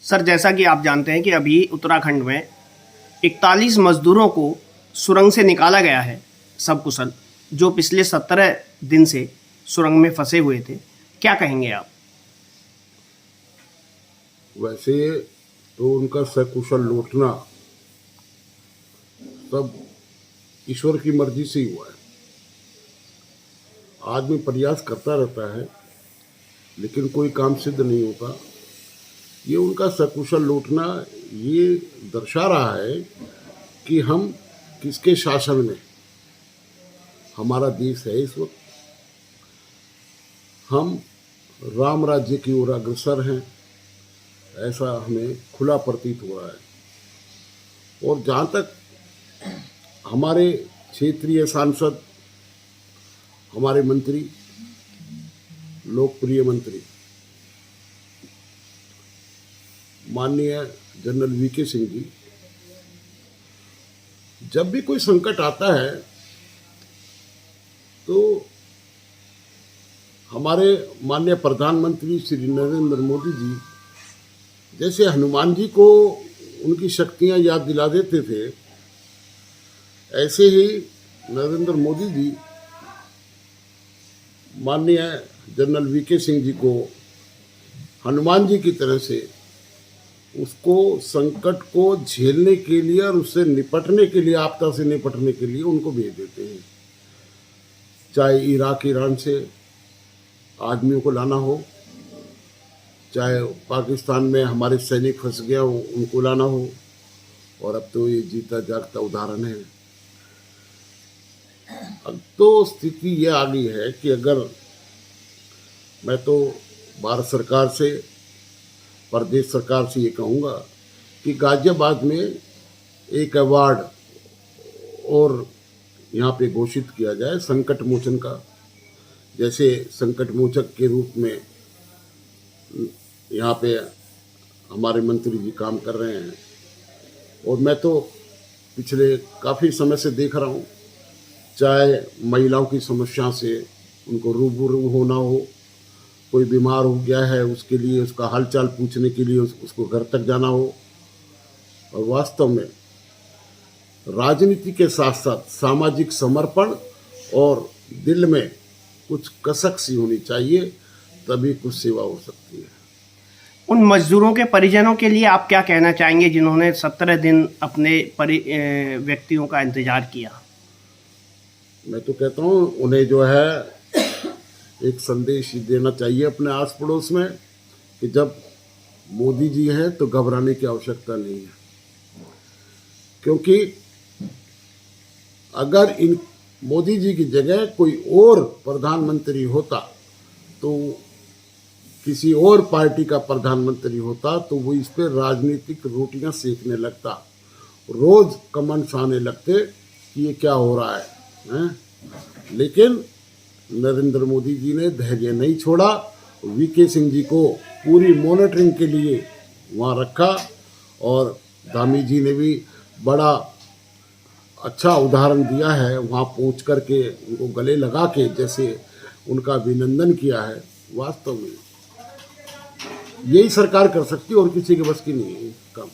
Sir, जैसा कि आप जानते हैं कि अभी उत्तराखंड में 41 मजदूरों को सुरंग से निकाला गया है, सबकुशल, जो पिछले 17 दिन से सुरंग में फंसे हुए थे। क्या कहेंगे आप? वैसे तो उनका सकुशल लौटना सब ईश्वर की मर्जी से ही हुआ है। आदमी प्रयास करता रहता है लेकिन कोई काम सिद्ध नहीं होता। ये उनका सकुशल लौटना ये दर्शा रहा है कि हम किसके शासन में हमारा देश है इस वक्त। हम राम राज्य की ओर अग्रसर हैं, ऐसा हमें खुला प्रतीत हो रहा है। और जहाँ तक हमारे क्षेत्रीय सांसद, हमारे मंत्री, लोकप्रिय मंत्री माननीय जनरल वीके सिंह जी, जब भी कोई संकट आता है तो हमारे माननीय प्रधानमंत्री श्री नरेंद्र मोदी जी जैसे हनुमान जी को उनकी शक्तियां याद दिला देते थे, ऐसे ही नरेंद्र मोदी जी माननीय जनरल वीके सिंह जी को हनुमान जी की तरह से उसको संकट को झेलने के लिए और उससे निपटने के लिए, आपदा से निपटने के लिए उनको भेज देते हैं। चाहे इराक ईरान से आदमियों को लाना हो, चाहे पाकिस्तान में हमारे सैनिक फंस गया हो उनको लाना हो, और अब तो ये जीता जागता उदाहरण है। अब तो स्थिति ये आ गई है कि अगर मैं तो भारत सरकार से, प्रदेश सरकार से ये कहूँगा कि गाजियाबाद में एक अवार्ड और यहाँ पे घोषित किया जाए संकट मोचन का। जैसे संकट मोचक के रूप में यहाँ पे हमारे मंत्री जी काम कर रहे हैं, और मैं तो पिछले काफ़ी समय से देख रहा हूँ, चाहे महिलाओं की समस्या से उनको रूबरू होना हो, कोई बीमार हो गया है उसके लिए उसका हालचाल पूछने के लिए उसको घर तक जाना हो, और वास्तव में राजनीति के साथ साथ सामाजिक समर्पण और दिल में कुछ कसक सी होनी चाहिए, तभी कुछ सेवा हो सकती है। उन मजदूरों के परिजनों के लिए आप क्या कहना चाहेंगे जिन्होंने 17 दिन अपने व्यक्तियों का इंतजार किया? मैं तो कहता हूँ उन्हें जो है एक संदेश ही देना चाहिए अपने आस पड़ोस में कि जब मोदी जी हैं तो घबराने की आवश्यकता नहीं है, क्योंकि अगर इन मोदी जी की जगह कोई और प्रधानमंत्री होता, तो किसी और पार्टी का प्रधानमंत्री होता, तो वो इस पर राजनीतिक रोटियां सेकने लगता, रोज कमेंट्स आने लगते कि ये क्या हो रहा है? लेकिन नरेंद्र मोदी जी ने धैर्य नहीं छोड़ा, वीके सिंह जी को पूरी मॉनिटरिंग के लिए वहाँ रखा, और धामी जी ने भी बड़ा अच्छा उदाहरण दिया है, वहाँ पहुँच कर के उनको गले लगा के जैसे उनका अभिनंदन किया है। वास्तव में यही सरकार कर सकती है और किसी के बस की नहीं है काम।